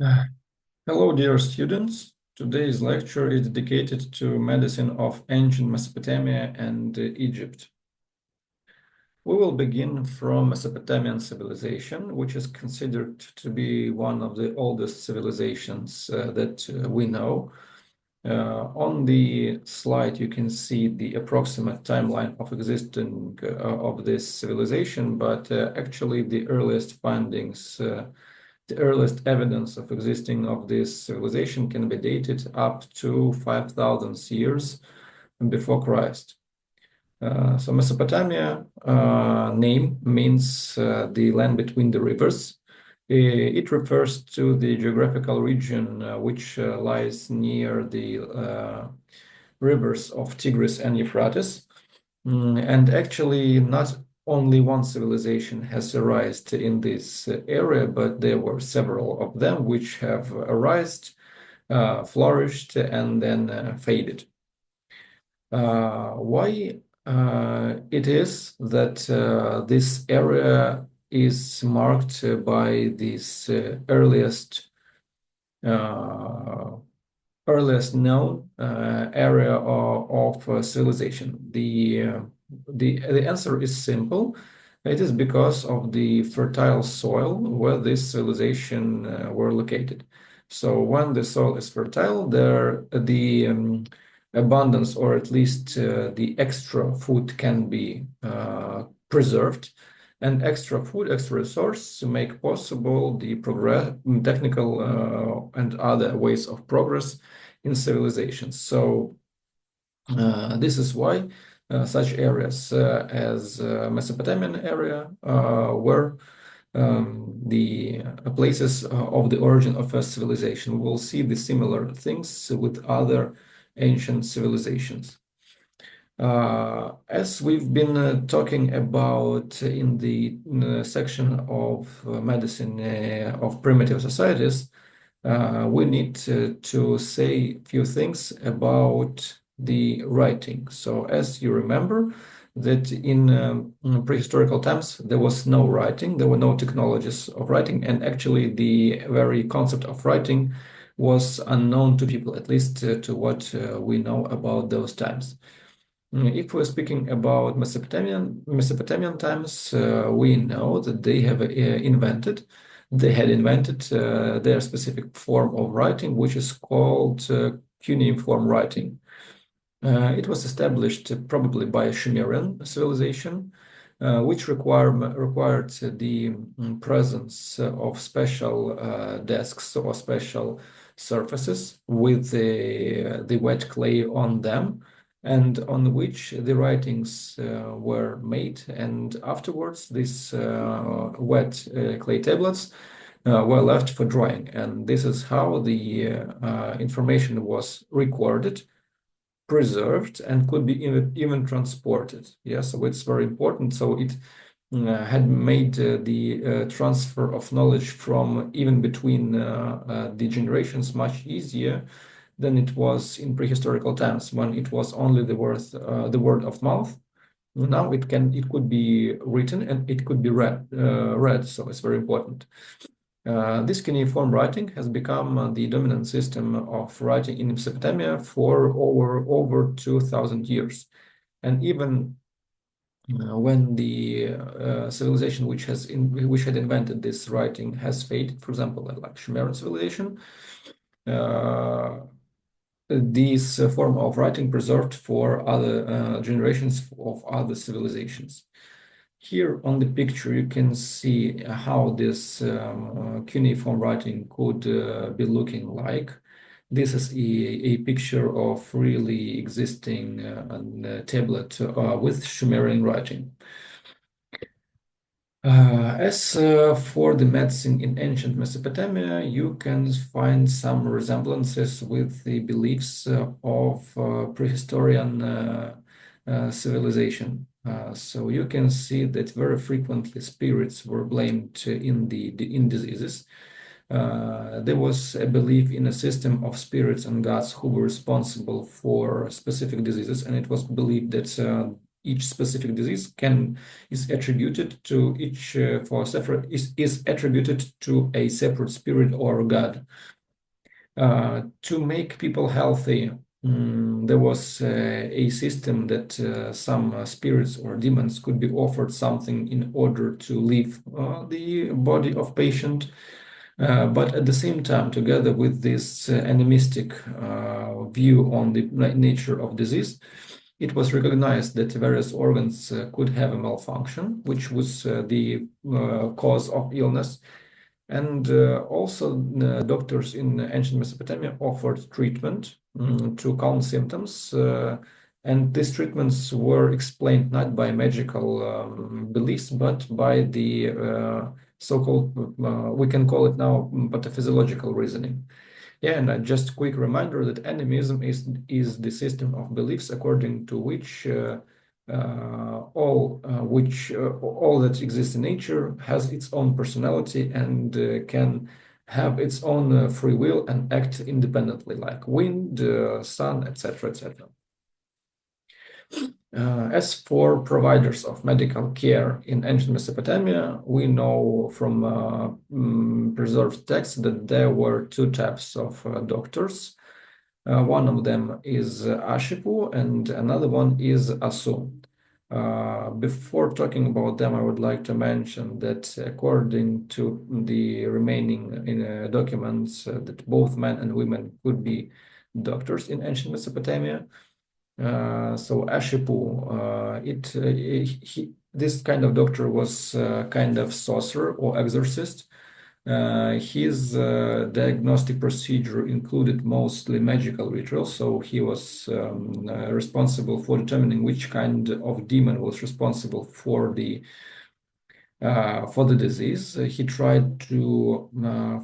Uh, Hello, dear students. Today's lecture is dedicated to medicine of ancient Mesopotamia and Egypt. We will begin from Mesopotamian civilization, which is considered to be one of the oldest civilizations that we know. On the slide, you can see the approximate timeline of existing of this civilization, but actually the earliest findings the earliest evidence of existing of this civilization can be dated up to 5,000 years before Christ. So Mesopotamia name means the land between the rivers. It refers to the geographical region which lies near the rivers of Tigris and Euphrates. And actually, not only one civilization has arisen in this area, but there were several of them which have arisen, flourished, and then faded. Why it is that this area is marked by this uh, earliest known area of civilization? The answer is simple. It is because of the fertile soil where this civilization were located. So when the soil is fertile, there the abundance, or at least the extra food, can be preserved, and extra food, extra resource to make possible the progress, technical and other ways of progress in civilizations. So this is why such areas as Mesopotamian area were the places of the origin of a civilization. We will see the similar things with other ancient civilizations. As we've been talking about in the section of medicine of primitive societies, we need to say a few things about the writing. So as you remember, that in prehistorical times, there was no writing, there were no technologies of writing, and actually the very concept of writing was unknown to people, at least to what we know about those times. If we're speaking about Mesopotamian times, we know that they had invented their specific form of writing, which is called cuneiform writing. It was established probably by a Sumerian civilization, which required the presence of special desks or special surfaces with the wet clay on them, and on which the writings were made. And afterwards, these wet clay tablets were left for drying. And this is how the information was recorded, preserved, and could be even transported. Yeah, so it's very important. So it had made the transfer of knowledge from even between the generations much easier than it was in prehistorical times, when it was only the word of mouth. Now it could be written and it could be read. So it's very important. This cuneiform writing has become the dominant system of writing in Mesopotamia for over 2,000 years. And even when the civilization which had invented this writing has faded, for example, like Sumerian civilization, uh, this form of writing preserved for other generations of other civilizations. Here on the picture, you can see how this cuneiform writing could be looking like. This is a picture of really existing tablet with Sumerian writing. As for the medicine in ancient Mesopotamia, you can find some resemblances with the beliefs of prehistorian civilization. So you can see that very frequently spirits were blamed in diseases. There was a belief in a system of spirits and gods who were responsible for specific diseases, and it was believed that each specific disease is attributed to is attributed to a separate spirit or god. To make people healthy, there was a system that some spirits or demons could be offered something in order to leave the body of patient. But at the same time, together with this animistic view on the nature of disease, it was recognized that various organs could have a malfunction, which was the cause of illness. And also, doctors in ancient Mesopotamia offered treatment to calm symptoms. And these treatments were explained not by magical beliefs, but by the so-called, we can call it now, pathophysiological reasoning. Yeah, and just a quick reminder that animism is the system of beliefs according to which all that exists in nature has its own personality and can have its own free will and act independently, like wind, sun, etc., etc. As for providers of medical care in ancient Mesopotamia, we know from preserved texts that there were two types of doctors. One of them is Ashipu and another one is Asu. Before talking about them, I would like to mention that according to the remaining documents, that both men and women could be doctors in ancient Mesopotamia. So Ashipu, this kind of doctor was kind of sorcerer or exorcist. His diagnostic procedure included mostly magical rituals, so he was responsible for determining which kind of demon was responsible for the disease. He tried to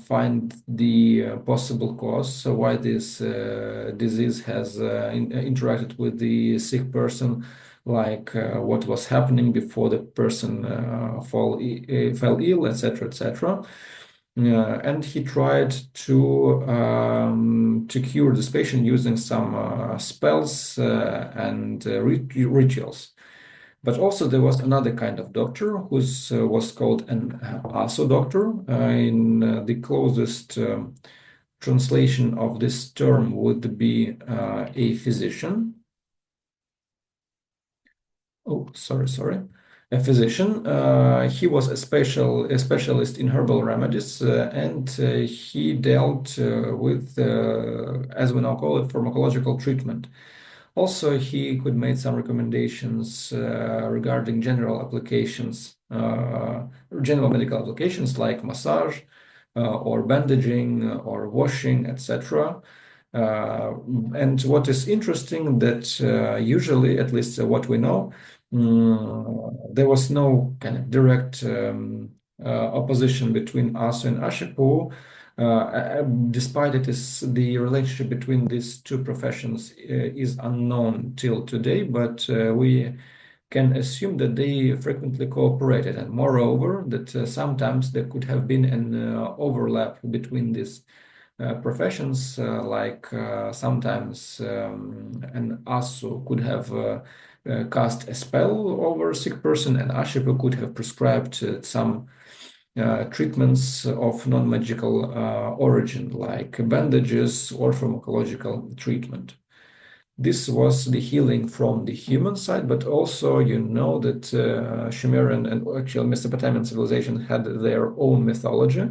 find the possible cause, so why this disease has interacted with the sick person, like what was happening before the person fell ill, etc., etc. And he tried to cure this patient using some spells and rituals. But also there was another kind of doctor who was called an ASO doctor. In the closest translation of this term would be a physician. Oh, sorry. A physician. He was a specialist in herbal remedies, and he dealt with, as we now call it, pharmacological treatment. Also, he could make some recommendations regarding general applications, general medical applications like massage or bandaging or washing, etc. And what is interesting that usually, at least what we know, there was no kind of direct opposition between Asu and Ashipu. Despite it is the relationship between these two professions is unknown till today, but we can assume that they frequently cooperated, and moreover, that sometimes there could have been an overlap between these professions, like sometimes an Asu could have cast a spell over a sick person, and Ashipu could have prescribed some treatments of non-magical origin, like bandages or pharmacological treatment. This was the healing from the human side, but also you know that Sumerian and actual Mesopotamian civilization had their own mythology.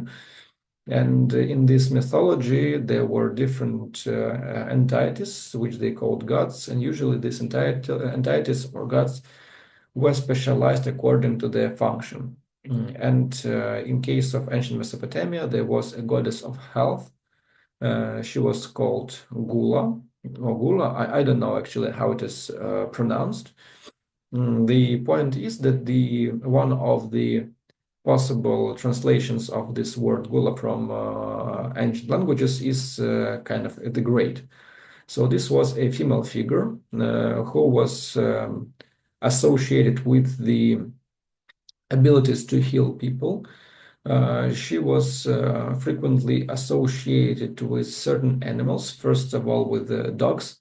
And in this mythology, there were different entities, which they called gods. And usually these entities or gods were specialized according to their function. And in case of ancient Mesopotamia, there was a goddess of health. She was called Gula, or Gula. I don't know actually how it is pronounced. The point is that one of the possible translations of this word Gula from ancient languages is kind of the great. So this was a female figure who was associated with the abilities to heal people. She was frequently associated with certain animals, first of all with dogs,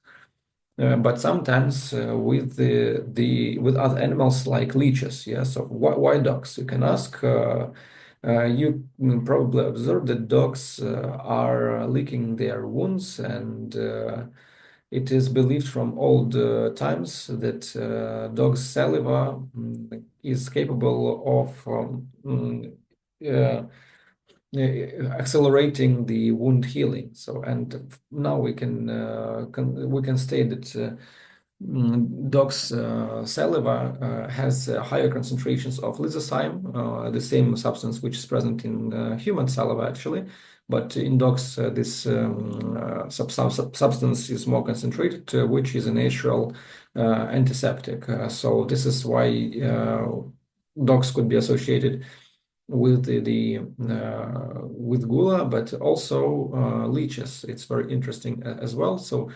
but sometimes with other animals like leeches. Yeah, so why dogs? You can ask. You probably observed that dogs are licking their wounds, and it is believed from old times that dogs' saliva is capable of uh, accelerating the wound healing. So, and now we can state that dogs' saliva has higher concentrations of lysozyme, the same substance which is present in human saliva actually. But in dogs, this substance is more concentrated, which is a natural antiseptic. So this is why dogs could be associated with with gula, but also leeches. It's very interesting as well. So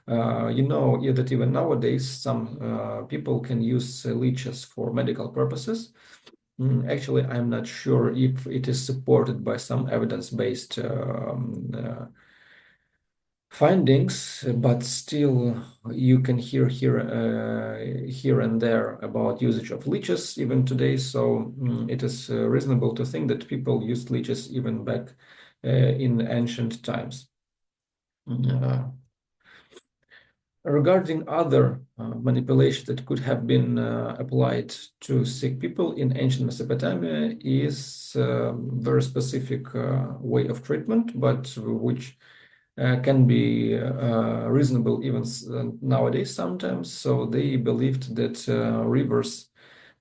you know that even nowadays some people can use leeches for medical purposes. Actually, I'm not sure if it is supported by some evidence-based findings, but still you can hear here and there about usage of leeches even today. So it is reasonable to think that people used leeches even back in ancient times. Regarding other manipulation that could have been applied to sick people in ancient Mesopotamia is very specific way of treatment, but which can be reasonable even nowadays sometimes. So they believed that rivers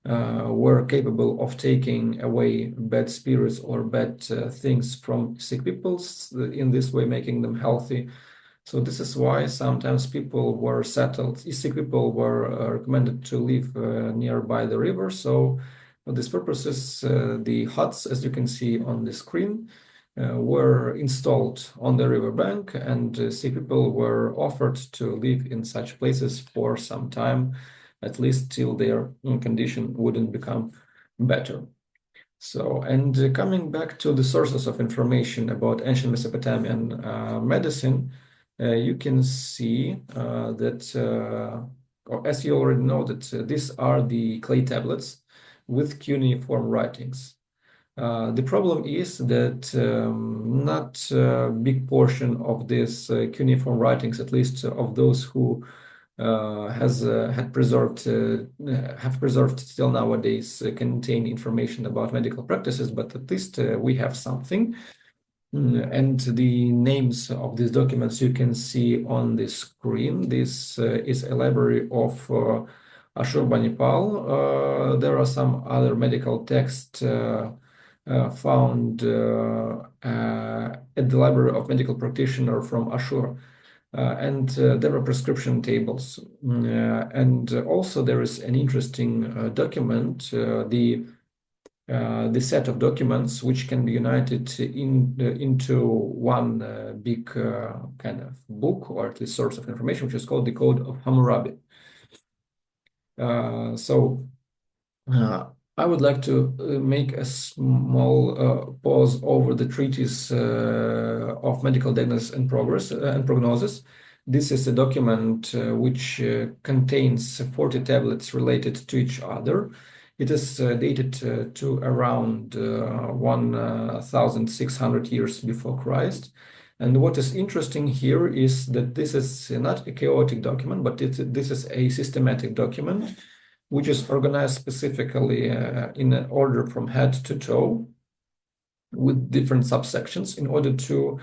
were capable of taking away bad spirits or bad things from sick people, in this way making them healthy. So this is why sometimes people were settled, sick people were recommended to live nearby the river. So for these purposes, the huts, as you can see on the screen, were installed on the riverbank, and sick people were offered to live in such places for some time, at least till their condition wouldn't become better. So, and coming back to the sources of information about ancient Mesopotamian medicine, you can see that, or as you already know, that these are the clay tablets with cuneiform writings. The problem is that not a big portion of these cuneiform writings, at least of those who have preserved till nowadays, contain information about medical practices, but at least we have something. And the names of these documents you can see on the screen. This is a library of Ashurbanipal. There are some other medical texts found at the Library of Medical Practitioner from Ashur. And there are prescription tables. And also there is an interesting document, the set of documents which can be united into one big kind of book, or at least source of information, which is called the Code of Hammurabi. So I would like to make a small pause over the treatise of medical diagnosis and progress and prognosis. This is a document which contains 40 tablets related to each other. It is dated to around 1,600 years before Christ. And what is interesting here is that this is not a chaotic document, but this is a systematic document, which is organized specifically in an order from head to toe with different subsections in order to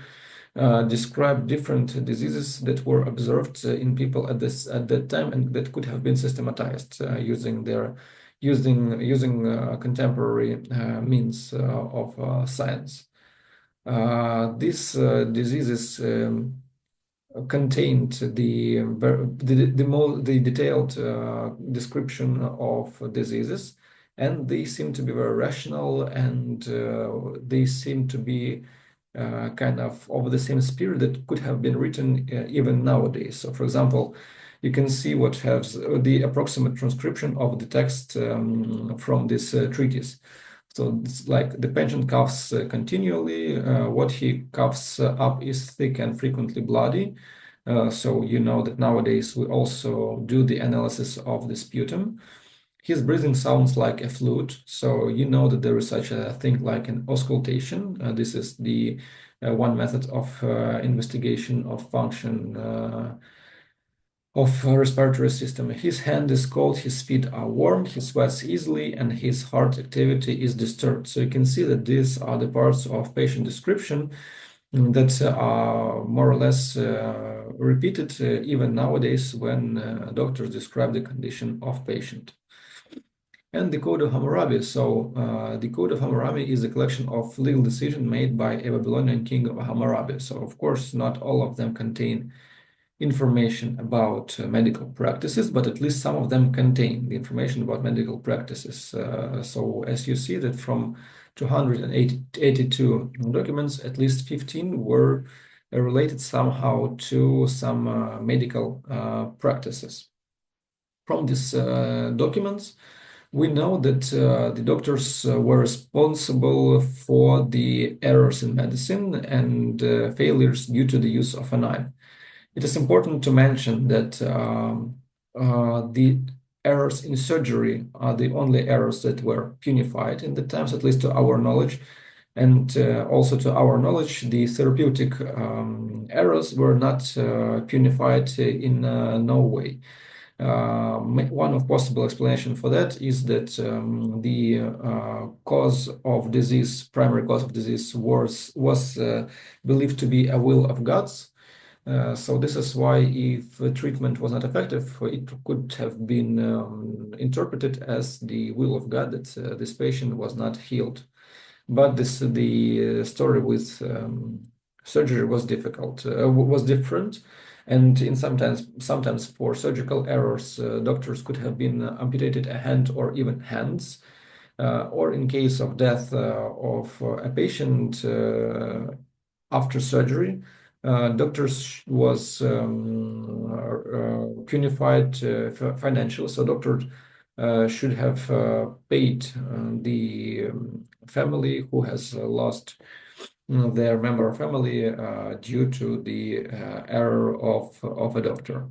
describe different diseases that were observed in people at that time, and that could have been systematized using contemporary means of science. These diseases contained the detailed description of diseases, and they seem to be very rational, and they seem to be kind of the same spirit that could have been written even nowadays. So, for example, you can see what has the approximate transcription of the text from this treatise. So it's like the patient coughs continually. What he coughs up is thick and frequently bloody. So you know that nowadays we also do the analysis of the sputum. His breathing sounds like a flute, so you know that there is such a thing like an auscultation. This is the one method of investigation of function of respiratory system. His hand is cold, his feet are warm, he sweats easily, and his heart activity is disturbed. So you can see that these are the parts of patient description that are more or less repeated even nowadays when doctors describe the condition of patient. And the Code of Hammurabi. So the Code of Hammurabi is a collection of legal decisions made by a Babylonian king of Hammurabi. So of course, not all of them contain information about medical practices, but at least some of them contain the information about medical practices. So as you see that from 282 documents, at least 15 were related somehow to some medical practices. From these documents, we know that the doctors were responsible for the errors in medicine and failures due to the use of a knife. It is important to mention that the errors in surgery are the only errors that were punified in the times, at least to our knowledge. And also to our knowledge, the therapeutic errors were not punified in no way. One of possible explanation for that is that the cause of disease, primary cause of disease, was believed to be a will of God's. So this is why if treatment was not effective, it could have been interpreted as the will of God that this patient was not healed. But the story with surgery was difficult, was different. And in sometimes for surgical errors, doctors could have been amputated a hand or even hands. Or in case of death of a patient after surgery, doctors was punified financially. So doctors should have paid the family who has lost their member of family due to the error of a doctor.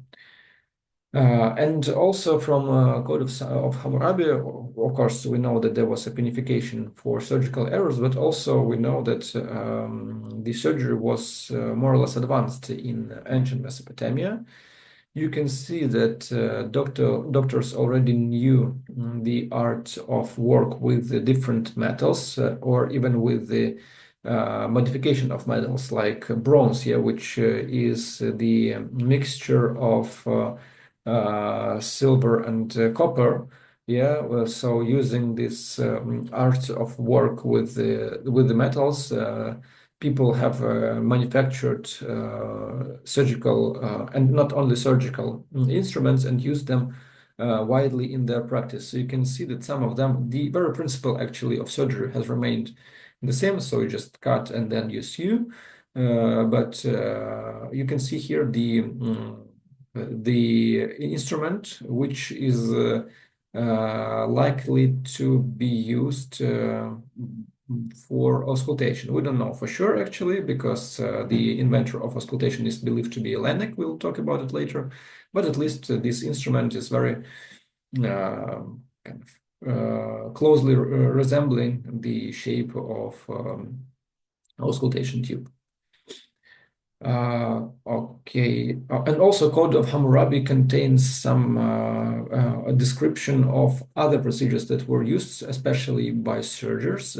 And also from Code of Hammurabi, of course, we know that there was a punification for surgical errors, but also we know that the surgery was more or less advanced in ancient Mesopotamia. You can see that doctors already knew the art of work with the different metals or even with the modification of metals like bronze here, which is the mixture of silver and copper. Yeah, well, so using this art of work with the metals, people have manufactured surgical and not only surgical instruments and used them widely in their practice. So you can see that some of them, the very principle actually of surgery has remained the same. So you just cut and then you sew. But you can see here the instrument which is likely to be used for auscultation. We don't know for sure actually because the inventor of auscultation is believed to be Laennec. We'll talk about it later, but at least this instrument is very kind of closely resembling the shape of auscultation tube. Okay, and also Code of Hammurabi contains some a description of other procedures that were used, especially by surgeons.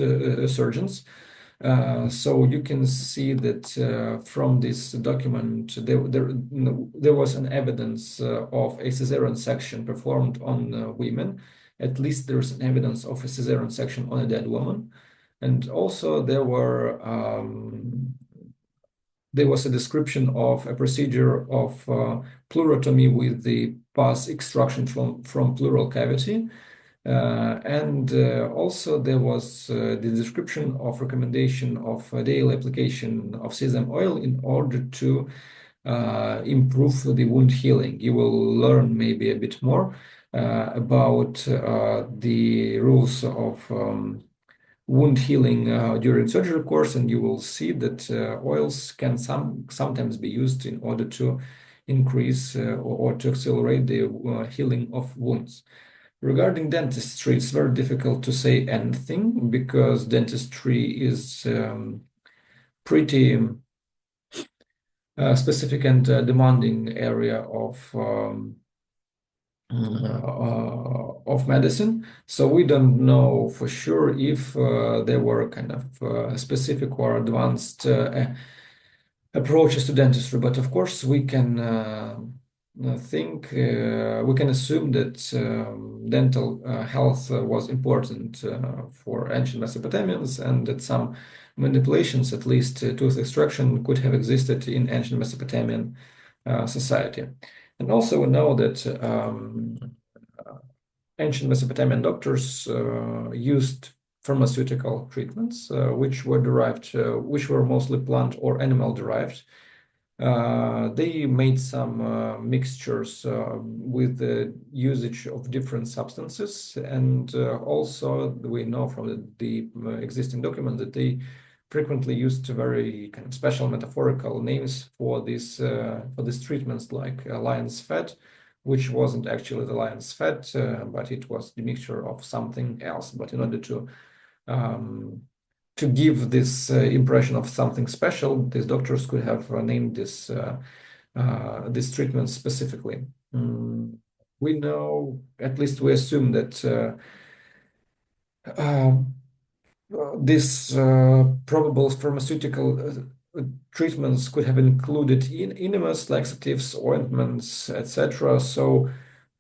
So you can see that from this document there was an evidence of a cesarean section performed on women. At least there's an evidence of a cesarean section on a dead woman, and also there was a description of a procedure of pleurotomy with the pus extraction from pleural cavity. And also there was the description of recommendation of daily application of sesame oil in order to improve the wound healing. You will learn maybe a bit more about the rules of wound healing during surgery course, and you will see that oils can sometimes be used in order to increase or to accelerate the healing of wounds. Regarding dentistry, it's very difficult to say anything because dentistry is pretty specific and demanding area of medicine. So we don't know for sure if there were kind of specific or advanced approaches to dentistry, but of course we can we can assume that dental health was important for ancient Mesopotamians, and that some manipulations, at least tooth extraction, could have existed in ancient Mesopotamian society. And also we know that ancient Mesopotamian doctors used pharmaceutical treatments, which were mostly plant or animal derived. They made some mixtures with the usage of different substances, and also we know from the existing document that they frequently used very kind of special metaphorical names for these treatments, like lion's fat, which wasn't actually the lion's fat, but it was the mixture of something else. But in order to give this impression of something special, these doctors could have named this treatment specifically. We know, at least we assume that this probable pharmaceutical treatments could have included enemas, laxatives, ointments, etc. So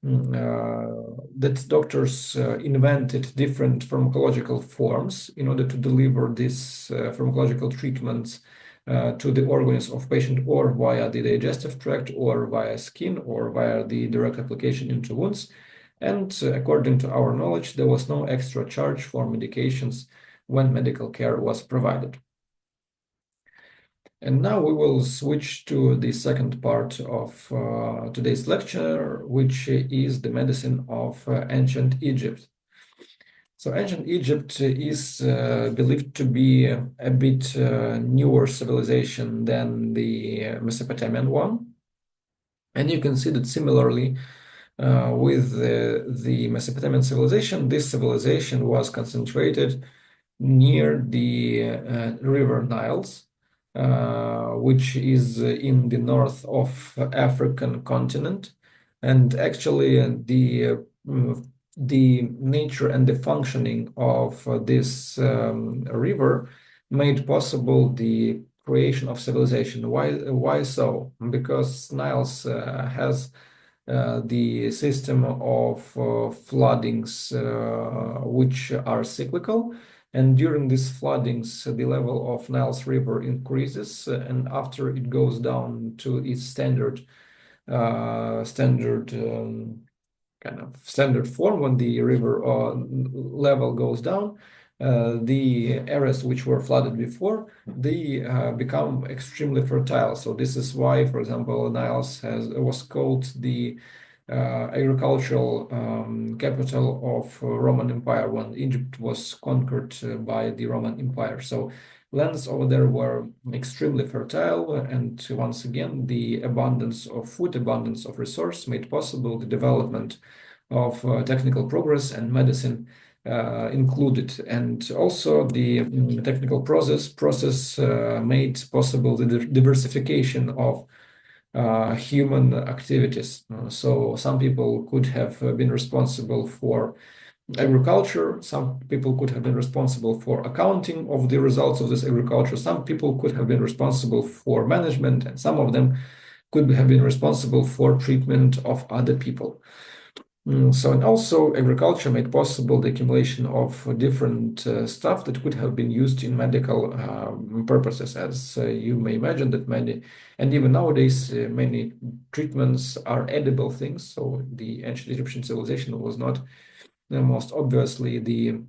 that doctors invented different pharmacological forms in order to deliver these pharmacological treatments to the organs of patient, or via the digestive tract, or via skin, or via the direct application into wounds. And according to our knowledge, there was no extra charge for medications when medical care was provided. And now we will switch to the second part of today's lecture, which is the medicine of ancient Egypt. So ancient Egypt is believed to be a bit newer civilization than the Mesopotamian one. And you can see that similarly with the Mesopotamian civilization, this civilization was concentrated near the river Niles, which is in the north of African continent. And actually the nature and the functioning of this river made possible the creation of civilization. Why so? Because Niles has the system of floodings which are cyclical. And during these floodings, the level of Niles River increases, and after it goes down to its standard form, when the river level goes down, the areas which were flooded before, they become extremely fertile. So this is why, for example, Niles was called the agricultural capital of Roman Empire when Egypt was conquered by the Roman Empire. So lands over there were extremely fertile, and once again, the abundance of food, abundance of resource made possible the development of technical progress, and medicine included. And also the technical process made possible the diversification of human activities. So some people could have been responsible for agriculture, some people could have been responsible for accounting of the results of this agriculture, some people could have been responsible for management, and some of them could have been responsible for treatment of other people. So, and also agriculture made possible the accumulation of different stuff that could have been used in medical purposes, as you may imagine that many, and even nowadays, many treatments are edible things. So the ancient Egyptian civilization was not most obviously the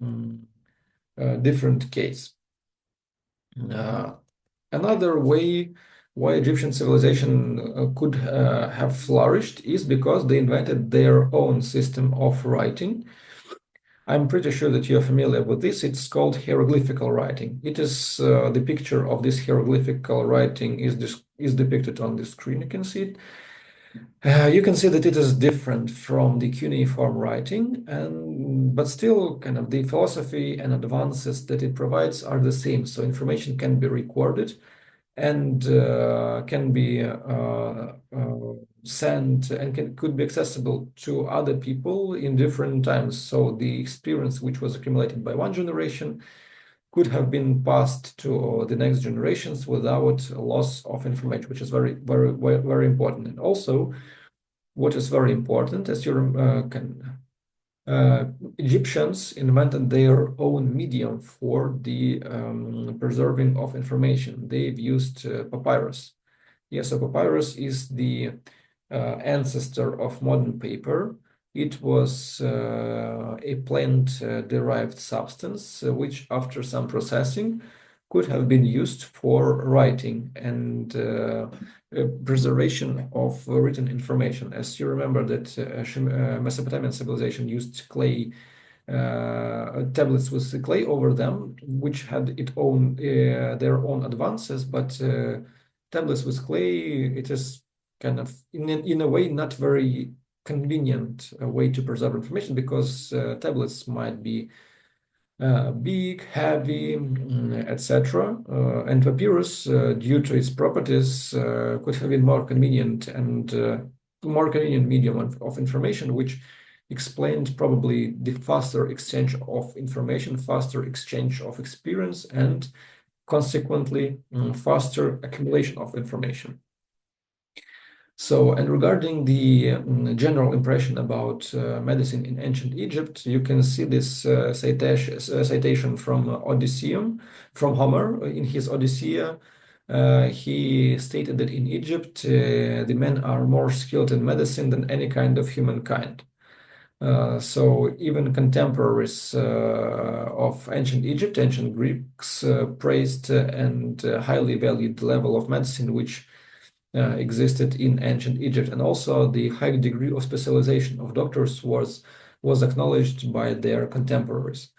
different case. Another way why Egyptian civilization could have flourished is because they invented their own system of writing. I'm pretty sure that you're familiar with this. It's called hieroglyphical writing. It is the picture of this hieroglyphical writing is depicted on the screen. You can see it. You can see that it is different from the cuneiform writing, but still kind of the philosophy and advances that it provides are the same. So information can be recorded and can be sent and could be accessible to other people in different times. So the experience which was accumulated by one generation could have been passed to the next generations without loss of information, which is very, very, very, very important. And also, what is very important, as you can uh, Egyptians invented their own medium for the preserving of information. They've used papyrus. Yes, so papyrus is the ancestor of modern paper. It was a plant-derived substance, which after some processing could have been used for writing and preservation of written information. As you remember that Mesopotamian civilization used clay tablets with clay over them, which had their own advances, but tablets with clay, it is kind of in a way not very convenient way to preserve information because tablets might be big, heavy, etc. And papyrus, due to its properties, could have been more convenient and more convenient medium of information, which explained probably the faster exchange of information, faster exchange of experience, and consequently faster accumulation of information. So, and regarding the general impression about medicine in ancient Egypt, you can see this citation from Odysseum, from Homer in his Odyssey. He stated that in Egypt, the men are more skilled in medicine than any kind of humankind. So even contemporaries of ancient Egypt, ancient Greeks, praised and highly valued the level of medicine which existed in ancient Egypt, and also the high degree of specialization of doctors was acknowledged by their contemporaries.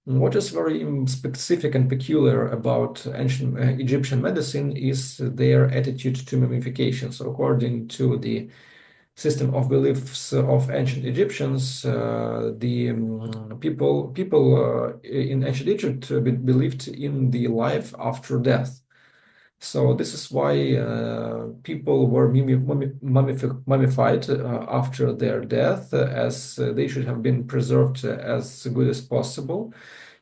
What is very specific and peculiar about ancient Egyptian medicine is their attitude to mummification. So according to the system of beliefs of ancient Egyptians, the people in ancient Egypt believed in the life after death. So this is why people were mummified after their death, as they should have been preserved as good as possible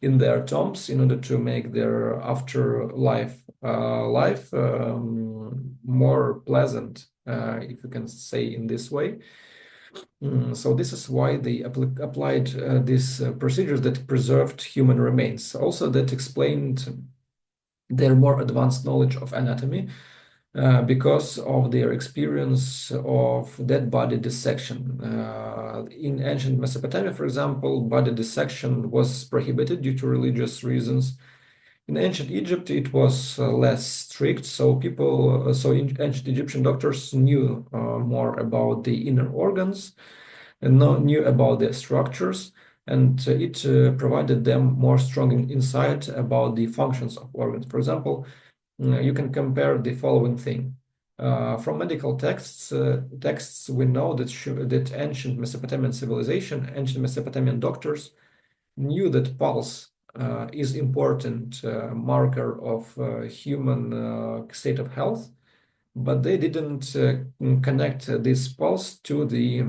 in their tombs in order to make their afterlife life more pleasant, if you can say in this way. So this is why they applied these procedures that preserved human remains. Also, that explained their more advanced knowledge of anatomy because of their experience of dead body dissection. In ancient Mesopotamia, for example, body dissection was prohibited due to religious reasons. In ancient Egypt, it was less strict, so ancient Egyptian doctors knew more about the inner organs and knew about their structures, and it provided them more strong insight about the functions of organs. For example, you can compare the following thing. From medical texts, we know that ancient Mesopotamian civilization, ancient Mesopotamian doctors knew that pulse is important marker of human state of health, but they didn't connect this pulse to the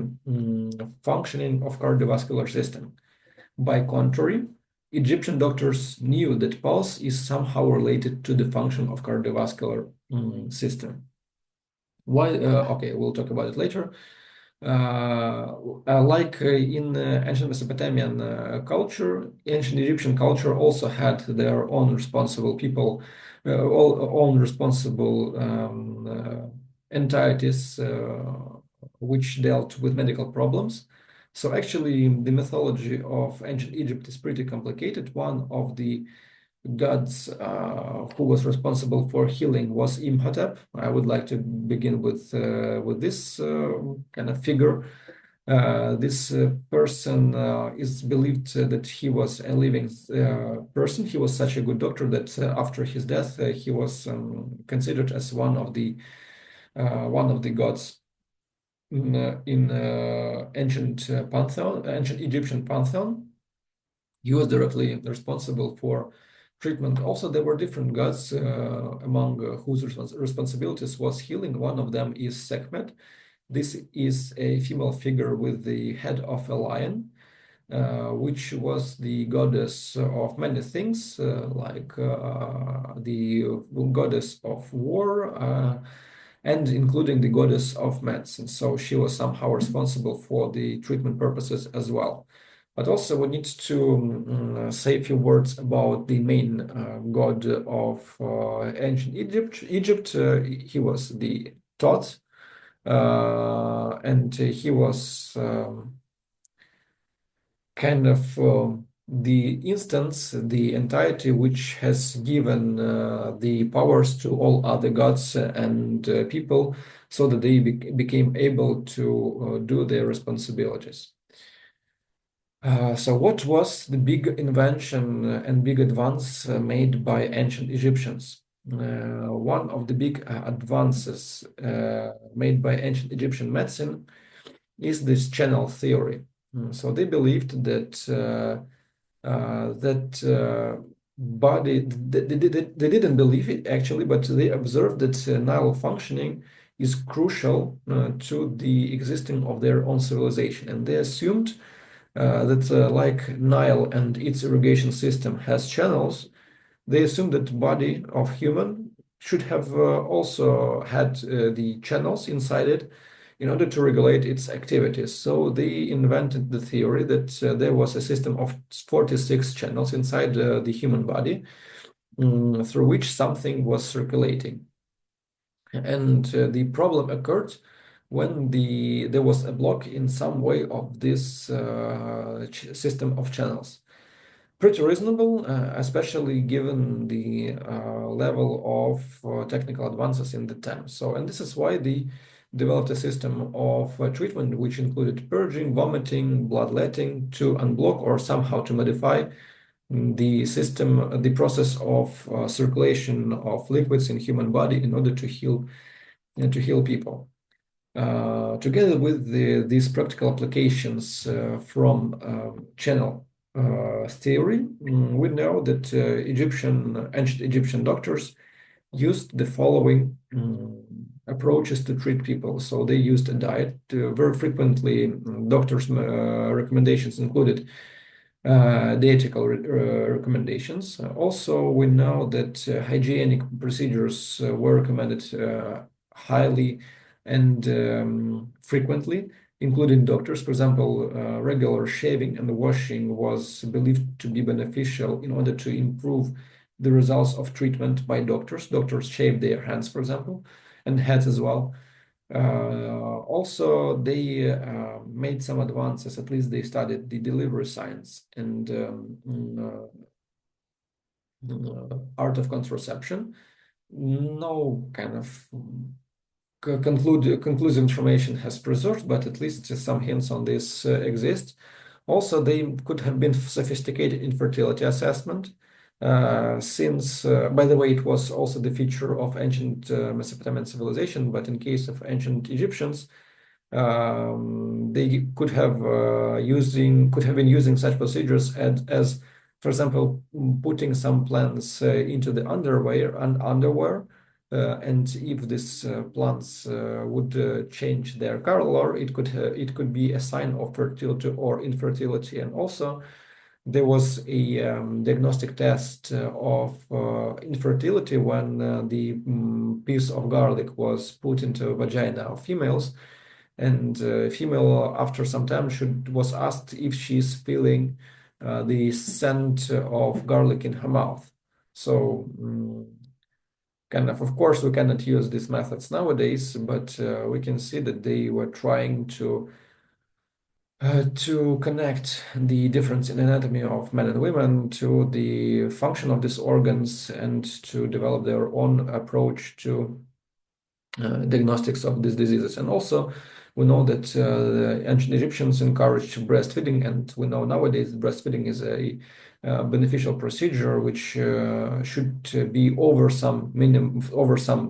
functioning of cardiovascular system. By contrary, Egyptian doctors knew that pulse is somehow related to the function of cardiovascular system. Why? Okay, we'll talk about it later. Like in ancient Mesopotamian culture, ancient Egyptian culture also had their own responsible people, own responsible entities which dealt with medical problems. So actually, the mythology of ancient Egypt is pretty complicated. One of the gods who was responsible for healing was Imhotep. I would like to begin with this kind of figure. This person is believed that he was a living person. He was such a good doctor that after his death, he was considered as one of the gods. in ancient pantheon, ancient Egyptian pantheon. He was directly responsible for treatment. Also, there were different gods among whose responsibilities was healing. One of them is Sekhmet. This is a female figure with the head of a lion, which was the goddess of many things, like the goddess of war, and including the goddess of medicine. So she was somehow responsible for the treatment purposes as well. But also we need to say a few words about the main god of ancient Egypt. He was the Thoth, and he was kind of the instance, the entity which has given the powers to all other gods and people so that they became able to do their responsibilities. So what was the big invention and big advance made by ancient Egyptians? One of the big advances made by ancient Egyptian medicine is this channel theory. So they believed that body, they didn't believe it actually, but they observed that Nile functioning is crucial to the existing of their own civilization, and they assumed that like Nile and its irrigation system has channels, they assumed that body of human should have also had the channels inside it in order to regulate its activities. So they invented the theory that there was a system of 46 channels inside the human body through which something was circulating. And the problem occurred when there was a block in some way of this system of channels. Pretty reasonable, especially given the level of technical advances in the time. So, and this is why they developed a system of treatment which included purging, vomiting, bloodletting to unblock or somehow to modify the system, the process of circulation of liquids in human body in order to heal people. Together with these practical applications from channel theory, we know that ancient Egyptian doctors used the following approaches to treat people. So they used a diet. Very frequently, doctors' recommendations included dietetical recommendations. Also, we know that hygienic procedures were recommended highly and frequently, including doctors. For example, regular shaving and washing was believed to be beneficial in order to improve the results of treatment by doctors. Doctors shave their hands, for example, and heads as well. Also, they made some advances, at least they studied the delivery science and art of contraception. No kind of conclusive information has preserved, but at least some hints on this exist. Also, they could have been sophisticated infertility assessment, since, by the way, it was also the feature of ancient Mesopotamian civilization, but in case of ancient Egyptians, they could have been using such procedures as, for example, putting some plants into the underwear, and if these plants would change their color, it could be a sign of fertility or infertility. And also, there was a diagnostic test of infertility when the piece of garlic was put into a vagina of females, and female after some time was asked if she's feeling the scent of garlic in her mouth. So kind of course, we cannot use these methods nowadays, but we can see that they were trying to connect the difference in anatomy of men and women to the function of these organs and to develop their own approach to diagnostics of these diseases. And also, we know that the ancient Egyptians encouraged breastfeeding, and we know nowadays breastfeeding is a beneficial procedure which should be over some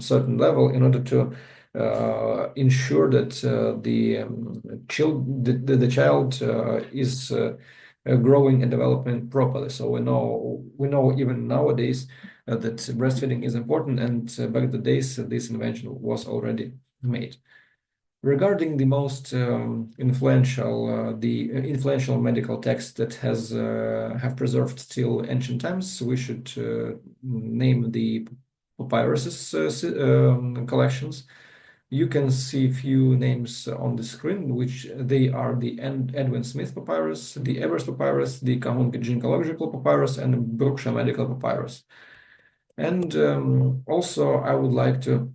certain level in order to ensure that the child is growing and developing properly. So we know even nowadays that breastfeeding is important, and back in the days this invention was already made. Regarding the most influential medical text that have preserved till ancient times, we should name the papyrus collections. You can see a few names on the screen, which they are the Edwin Smith papyrus, the Evers papyrus, the Cahun gynecological papyrus, and the Berkshire medical papyrus. And also, I would like to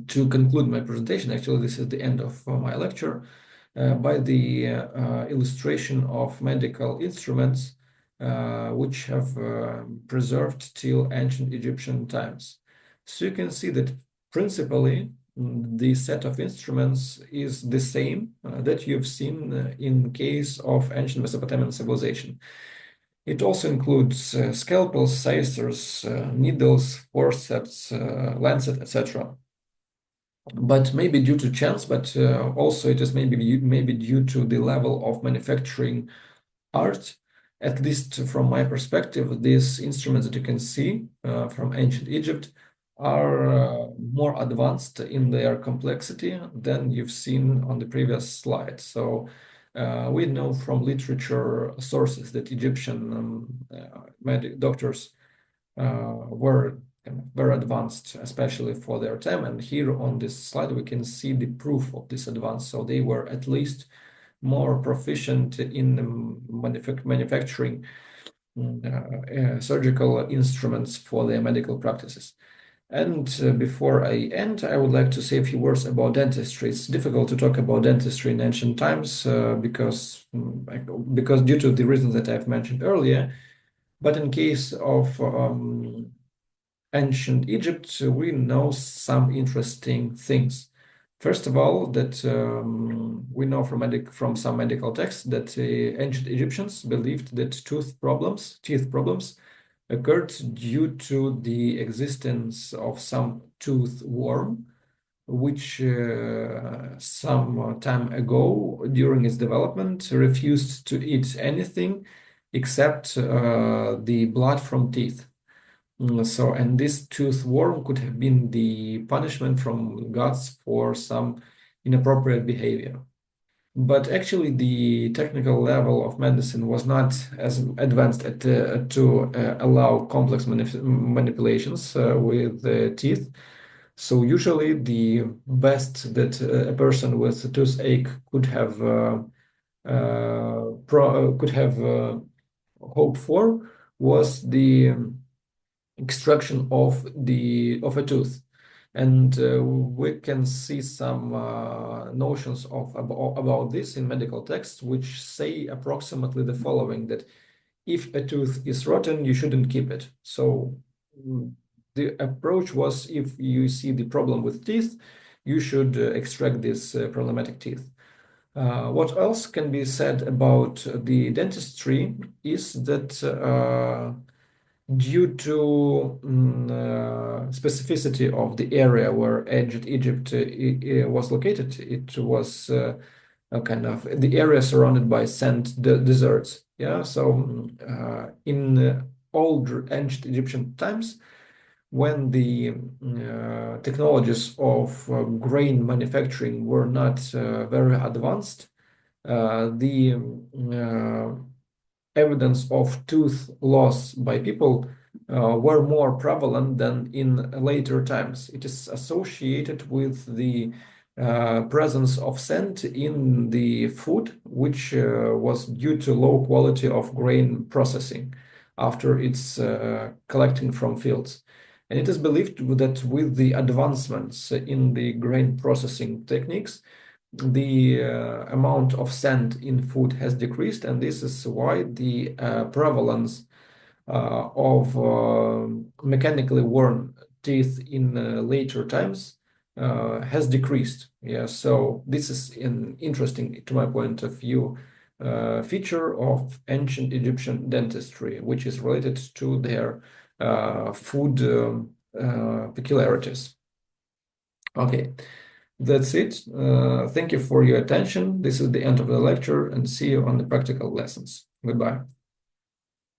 to conclude my presentation. Actually, this is the end of my lecture by the illustration of medical instruments which have preserved till ancient Egyptian times. So you can see that principally the set of instruments is the same that you've seen in case of ancient Mesopotamian civilization. It also includes scalpels, scissors, needles, forceps, lancet, etc. But maybe due to chance, but also it is maybe due to the level of manufacturing art. At least from my perspective, these instruments that you can see from ancient Egypt are more advanced in their complexity than you've seen on the previous slide. So we know from literature sources that Egyptian doctors were very advanced, especially for their time. And here on this slide, we can see the proof of this advance. So they were at least more proficient in manufacturing surgical instruments for their medical practices. And before I end, I would like to say a few words about dentistry. It's difficult to talk about dentistry in ancient times because due to the reasons that I've mentioned earlier. But in case of ancient Egypt, we know some interesting things. First of all, that we know from some medical texts that ancient Egyptians believed that teeth problems occurred due to the existence of some tooth worm, which some time ago during its development refused to eat anything except the blood from teeth. And this tooth worm could have been the punishment from gods for some inappropriate behavior. But actually, the technical level of medicine was not as advanced to allow complex manipulations with the teeth. So usually, the best that a person with a toothache could have hoped for was the extraction of a tooth. And we can see some notions about this in medical texts, which say approximately the following: that if a tooth is rotten, you shouldn't keep it. So the approach was, if you see the problem with teeth, you should extract this problematic teeth. What else can be said about the dentistry is that due to specificity of the area where ancient Egypt was located, it was kind of the area surrounded by sand deserts. Yeah, so in old ancient Egyptian times, when the technologies of grain manufacturing were not very advanced, the evidence of tooth loss by people were more prevalent than in later times. It is associated with the presence of sand in the food, which was due to low quality of grain processing after its collecting from fields. And it is believed that with the advancements in the grain processing techniques, the amount of sand in food has decreased, and this is why the prevalence of mechanically worn teeth in later times has decreased. Yeah, so this is an interesting, to my point of view, feature of ancient Egyptian dentistry, which is related to their food peculiarities. Okay, that's it. Thank you for your attention. This is the end of the lecture, and see you on the practical lessons. Goodbye.